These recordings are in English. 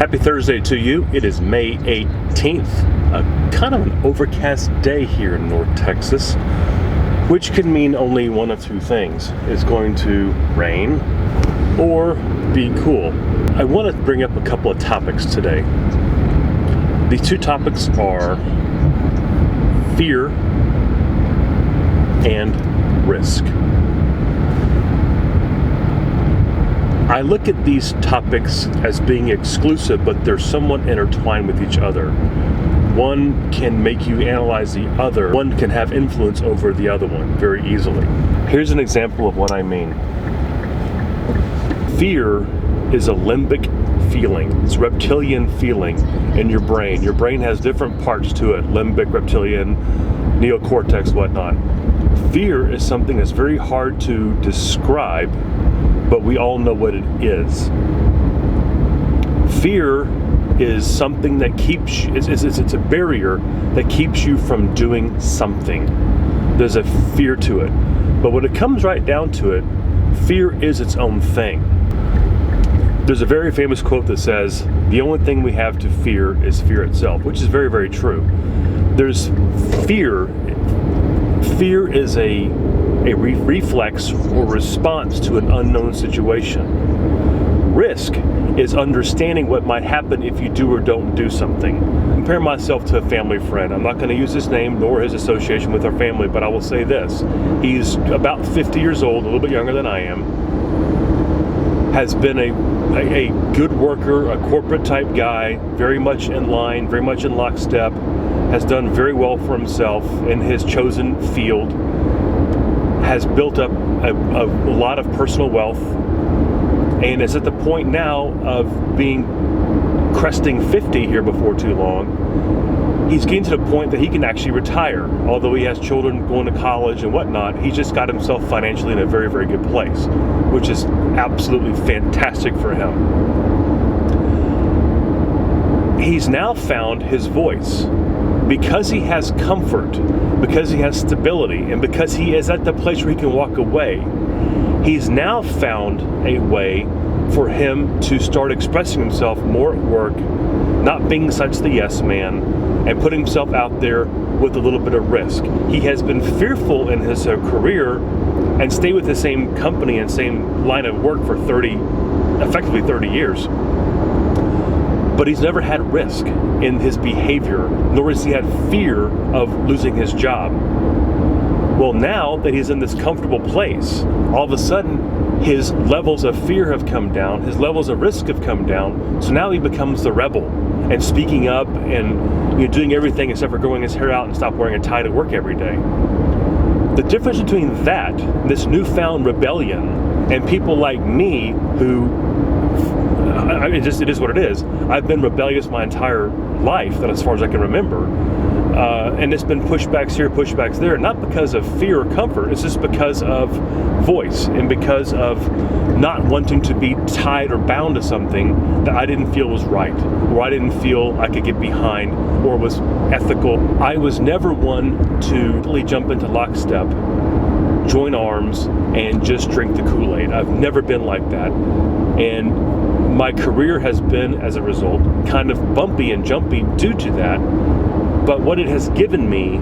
Happy Thursday to you. It is May 18th, a kind of an overcast day here in North Texas, which can mean only one of two things. It's going to rain or be cool. I want to bring up a couple of topics today. These two topics are fear and risk. I look at these topics as being exclusive, but they're somewhat intertwined with each other. One can make you analyze the other. One can have influence over the other one very easily. Here's an example of what I mean. Fear is a limbic feeling. It's a reptilian feeling in your brain. Your brain has different parts to it: limbic, reptilian, neocortex, whatnot. Fear is something that's very hard to describe, but we all know what it is. Fear is something that keeps you, it's a barrier that keeps you from doing something. There's a fear to it. But when it comes right down to it, fear is its own thing. There's a very famous quote that says, the only thing we have to fear is fear itself, which is very, very true. There's fear. Fear is a reflex or response to an unknown situation. Risk is understanding what might happen if you do or don't do something. Compare myself to a family friend. I'm not going to use his name nor his association with our family, but I will say this. He's about 50 years old, a little bit younger than I am, has been a good worker, a corporate type guy, very much in line, very much in lockstep, has done very well for himself in his chosen field, has built up a lot of personal wealth, and is at the point now of being cresting 50 here before too long. He's getting to the point that he can actually retire. Although he has children going to college and whatnot, he's just got himself financially in a very, very good place, which is absolutely fantastic for him. He's now found his voice. Because he has comfort, because he has stability, and because he is at the place where he can walk away, he's now found a way for him to start expressing himself more at work, not being such the yes man, and putting himself out there with a little bit of risk. He has been fearful in his career and stayed with the same company and same line of work for effectively 30 years. But he's never had risk in his behavior, nor has he had fear of losing his job. Well, now that he's in this comfortable place, all of a sudden his levels of fear have come down, his levels of risk have come down, so now he becomes the rebel and speaking up and doing everything except for growing his hair out and stop wearing a tie to work every day. The difference between that, this newfound rebellion, and people like me who it is what it is. I've been rebellious my entire life, that as far as I can remember. And it's been pushbacks here, pushbacks there, not because of fear or comfort. It's just because of voice and because of not wanting to be tied or bound to something that I didn't feel was right, or I didn't feel I could get behind, or was ethical. I was never one to really jump into lockstep, join arms, and just drink the Kool-Aid. I've never been like that. And my career has been, as a result, kind of bumpy and jumpy due to that. But what it has given me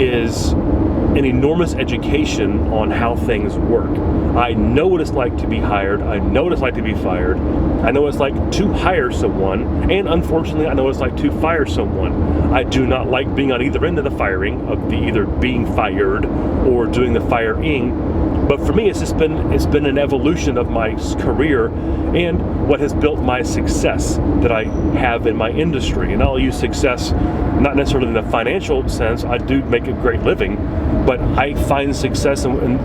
is an enormous education on how things work. I know what it's like to be hired. I know what it's like to be fired. I know what it's like to hire someone. And unfortunately, I know what it's like to fire someone. I do not like being on either end of the firing, of the either being fired or doing the firing. But for me, it's been an evolution of my career and what has built my success that I have in my industry. And I'll use success not necessarily in the financial sense. I do make a great living, but I find success in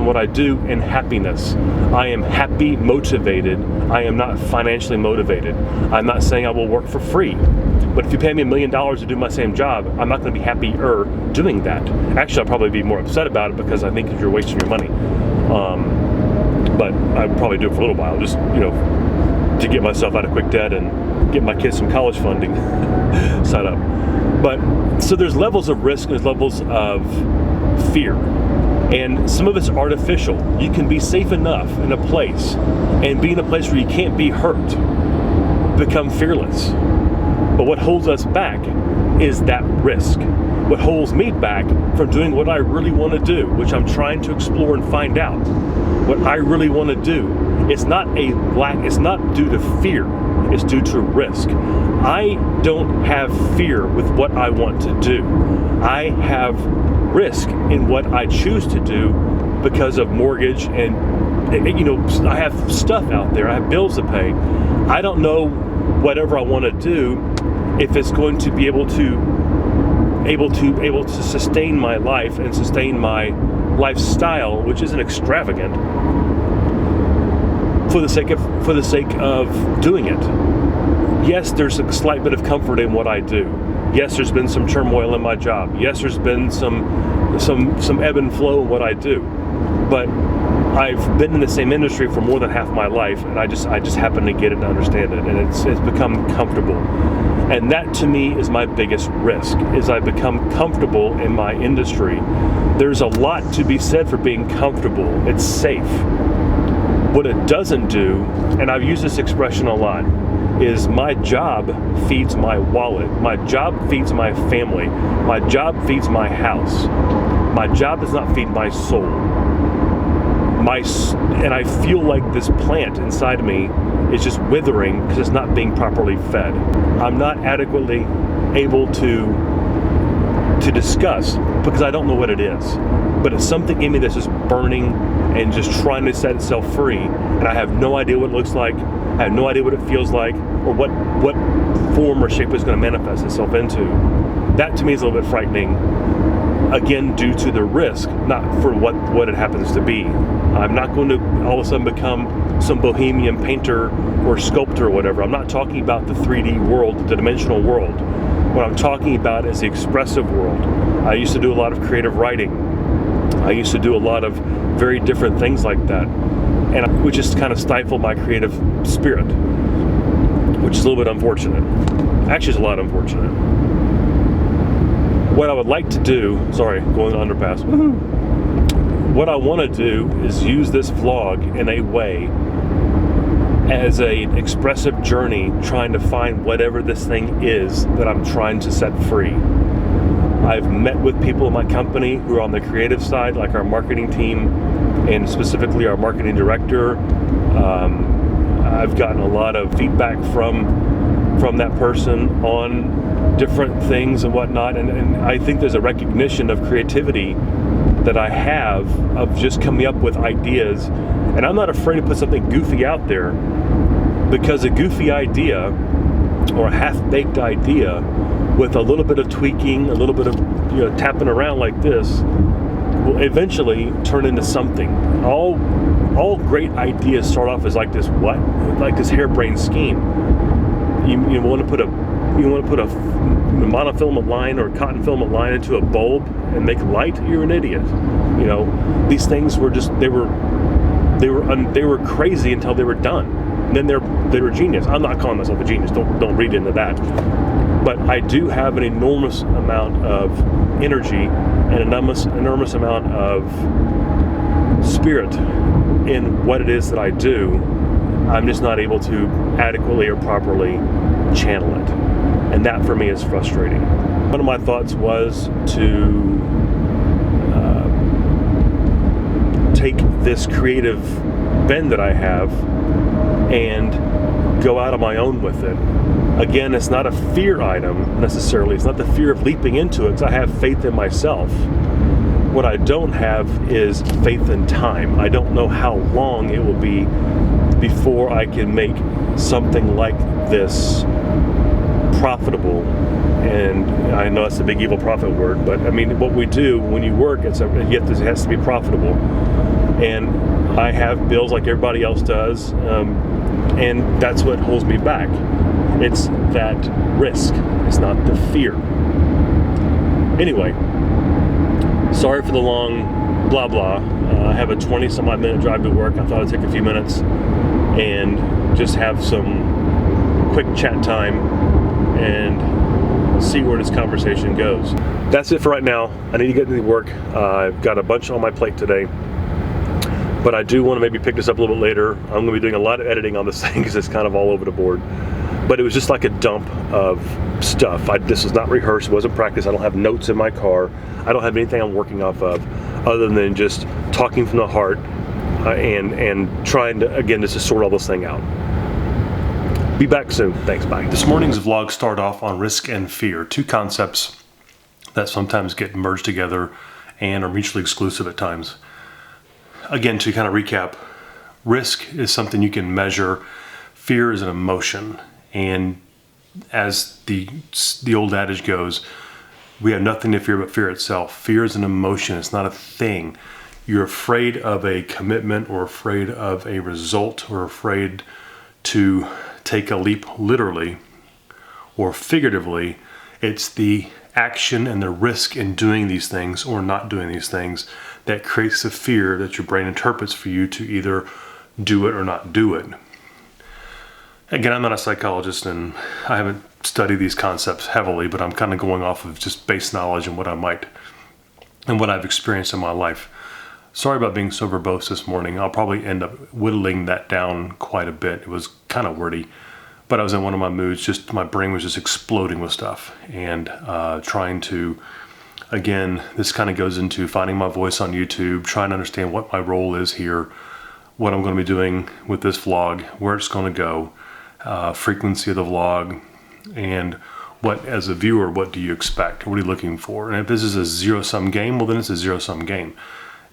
what I do in happiness. I am happy, motivated. I am not financially motivated. I'm not saying I will work for free. But if you pay me $1 million to do my same job, I'm not going to be happier doing that. Actually, I'll probably be more upset about it because I think you're wasting your money. But I'd probably do it for a little while, just to get myself out of quick debt and get my kids some college funding set up. But so there's levels of risk, there's levels of fear. And some of it's artificial. You can be safe enough in a place and be in a place where you can't be hurt. become fearless. But what holds us back is that risk. What holds me back from doing what I really want to do, which I'm trying to explore and find out. What I really want to do, it's not due to fear, it's due to risk. I don't have fear with what I want to do. I have risk in what I choose to do because of mortgage and I have stuff out there, I have bills to pay. I don't know whatever I want to do if it's going to be able to sustain my life and sustain my lifestyle, which isn't extravagant, for the sake of doing it. Yes, there's a slight bit of comfort in what I do. Yes, there's been some turmoil in my job. Yes, there's been some ebb and flow in what I do. But I've been in the same industry for more than half my life, and I just happen to get it and understand it, and it's become comfortable. And that to me is my biggest risk, is I become comfortable in my industry. There's a lot to be said for being comfortable. It's safe. What it doesn't do, and I've used this expression a lot, is my job feeds my wallet. My job feeds my family. My job feeds my house. My job does not feed my soul. And I feel like this plant inside of me is just withering because it's not being properly fed. I'm not adequately able to discuss because I don't know what it is. But it's something in me that's just burning and just trying to set itself free. And I have no idea what it looks like. I have no idea what it feels like or what form or shape it's going to manifest itself into. That to me is a little bit frightening. Again, due to the risk, not for what it happens to be. I'm not going to all of a sudden become some bohemian painter or sculptor or whatever. I'm not talking about the 3D world, the dimensional world. What I'm talking about is the expressive world. I used to do a lot of creative writing. I used to do a lot of very different things like that, and which just kind of stifled my creative spirit, which is a little bit unfortunate. Actually, it's a lot unfortunate. What I would like to do, sorry, going on underpass. What I want to do is use this vlog in a way as an expressive journey, trying to find whatever this thing is that I'm trying to set free. I've met with people in my company who are on the creative side, like our marketing team, and specifically our marketing director. I've gotten a lot of feedback from that person on different things and whatnot, and I think there's a recognition of creativity that I have of just coming up with ideas, and I'm not afraid to put something goofy out there, because a goofy idea or a half-baked idea with a little bit of tweaking, a little bit of tapping around like this will eventually turn into something. All great ideas start off as like this harebrained scheme. You want to put a monofilament line or a cotton filament line into a bulb and make light? You're an idiot. These things were just they were crazy until they were done. And then they were genius. I'm not calling myself a genius. Don't read into that. But I do have an enormous amount of energy and an enormous amount of spirit in what it is that I do. I'm just not able to adequately or properly channel it. And that for me is frustrating. One of my thoughts was to take this creative bend that I have and go out on my own with it. Again, it's not a fear item necessarily. It's not the fear of leaping into it, because I have faith in myself. What I don't have is faith in time. I don't know how long it will be before I can make something like this profitable. And I know that's a big evil prophet word, but I mean, what we do when you work, it has to be profitable. And I have bills like everybody else does, and that's what holds me back. It's that risk. It's not the fear. Anyway, sorry for the long blah blah. I have a 20-some-odd minute drive to work. I thought I'd take a few minutes and just have some quick chat time and see where this conversation goes. That's it for right now. I need to get into work. I've got a bunch on my plate today, but I do want to maybe pick this up a little bit later. I'm going to be doing a lot of editing on this thing because it's kind of all over the board. but it was just like a dump of stuff. This was not rehearsed, it wasn't practice. I don't have notes in my car. I don't have anything I'm working off of other than just talking from the heart and trying to, again, just to sort all this thing out. Be back soon. Thanks, bye. This morning's vlog started off on risk and fear, two concepts that sometimes get merged together and are mutually exclusive at times. Again, to kind of recap, risk is something you can measure. Fear is an emotion. And as the old adage goes, we have nothing to fear but fear itself. Fear is an emotion. It's not a thing. You're afraid of a commitment or afraid of a result or afraid to take a leap literally or figuratively. It's the action and the risk in doing these things or not doing these things that creates the fear that your brain interprets for you to either do it or not do it. Again, I'm not a psychologist and I haven't studied these concepts heavily, but I'm kind of going off of just base knowledge and what I've experienced in my life. Sorry about being so verbose this morning. I'll probably end up whittling that down quite a bit. It was kind of wordy, but I was in one of my moods. Just my brain was just exploding with stuff and trying to, again, this kind of goes into finding my voice on YouTube, trying to understand what my role is here, what I'm going to be doing with this vlog, where it's going to go, frequency of the vlog, and what, as a viewer, what do you expect? What are you looking for? And if this is a zero-sum game, well, then it's a zero-sum game.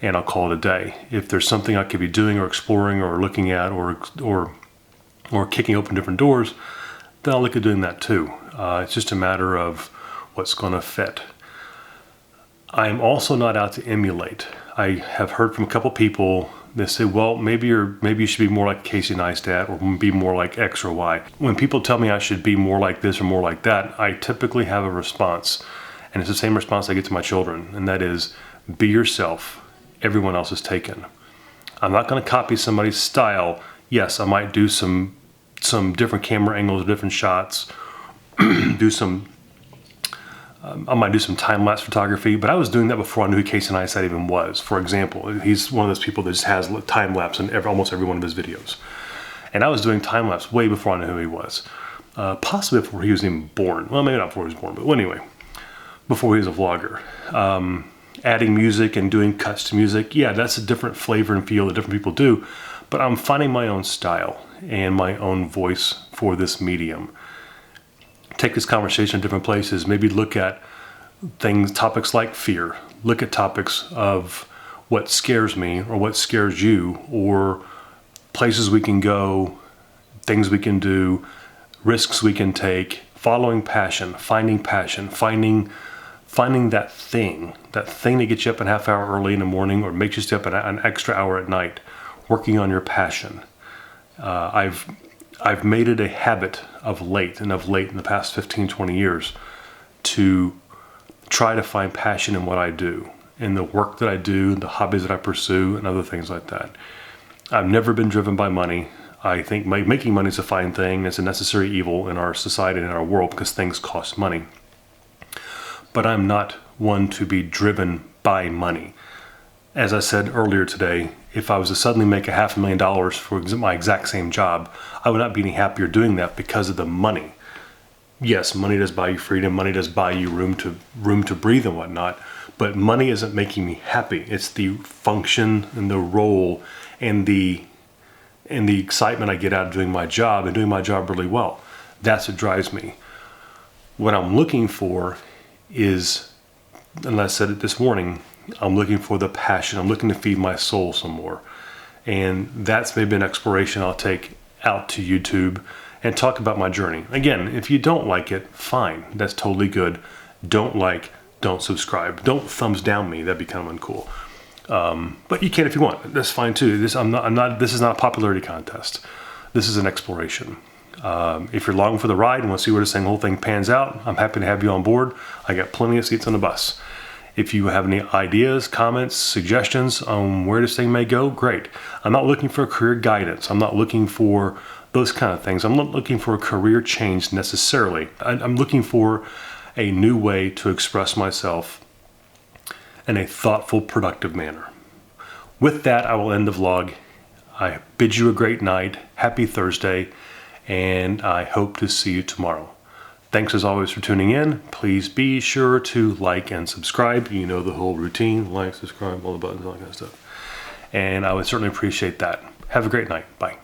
And I'll call it a day. If there's something I could be doing or exploring or looking at or kicking open different doors, then I'll look at doing that too. It's just a matter of what's going to fit. I'm also not out to emulate. I have heard from a couple people that say, well, maybe you should be more like Casey Neistat or be more like X or Y. When people tell me I should be more like this or more like that, I typically have a response. And it's the same response I get to my children, and that is, be yourself. Everyone else is taken. I'm not going to copy somebody's style. Yes, I might do some different camera angles, different shots, I might do some time-lapse photography, but I was doing that before I knew who Casey Neistat even was. For example, he's one of those people that just has time-lapse in almost every one of his videos. And I was doing time-lapse way before I knew who he was. Possibly before he was even born. Well, maybe not before he was born, but anyway, before he was a vlogger. Adding music and doing cuts to music, yeah, that's a different flavor and feel that different people do, but I'm finding my own style and my own voice for this medium. Take this conversation to different places, maybe look at topics like fear, look at topics of what scares me or what scares you, or places we can go, things we can do, risks we can take, following passion, finding that thing that gets you up a half hour early in the morning or makes you stay up an extra hour at night, working on your passion. I've made it a habit of late in the past 15, 20 years to try to find passion in what I do, in the work that I do, the hobbies that I pursue, and other things like that. I've never been driven by money. I think making money is a fine thing. It's a necessary evil in our society and in our world because things cost money. But I'm not one to be driven by money. As I said earlier today, if I was to suddenly make $500,000 for my exact same job, I would not be any happier doing that because of the money. Yes, money does buy you freedom, money does buy you room to breathe and whatnot, but money isn't making me happy. It's the function and the role and the excitement I get out of doing my job and doing my job really well. That's what drives me. What I'm looking for is, and I said it this morning, I'm looking for the passion. I'm looking to feed my soul some more. And that's maybe an exploration I'll take out to YouTube and talk about my journey. Again, if you don't like it, fine. That's totally good. Don't subscribe. Don't thumbs down me. That'd be kind of uncool. But you can if you want. That's fine too. This is not a popularity contest. This is an exploration. If you're longing for the ride and want to see where this whole thing pans out, I'm happy to have you on board. I got plenty of seats on the bus. If you have any ideas, comments, suggestions on where this thing may go, great. I'm not looking for career guidance. I'm not looking for those kind of things. I'm not looking for a career change necessarily. I'm looking for a new way to express myself in a thoughtful, productive manner. With that, I will end the vlog. I bid you a great night. Happy Thursday. and I hope to see you tomorrow. Thanks as always for tuning in. Please be sure to like and subscribe. You know the whole routine: like, subscribe, all the buttons, all that kind of stuff. And I would certainly appreciate that. Have a great night. Bye.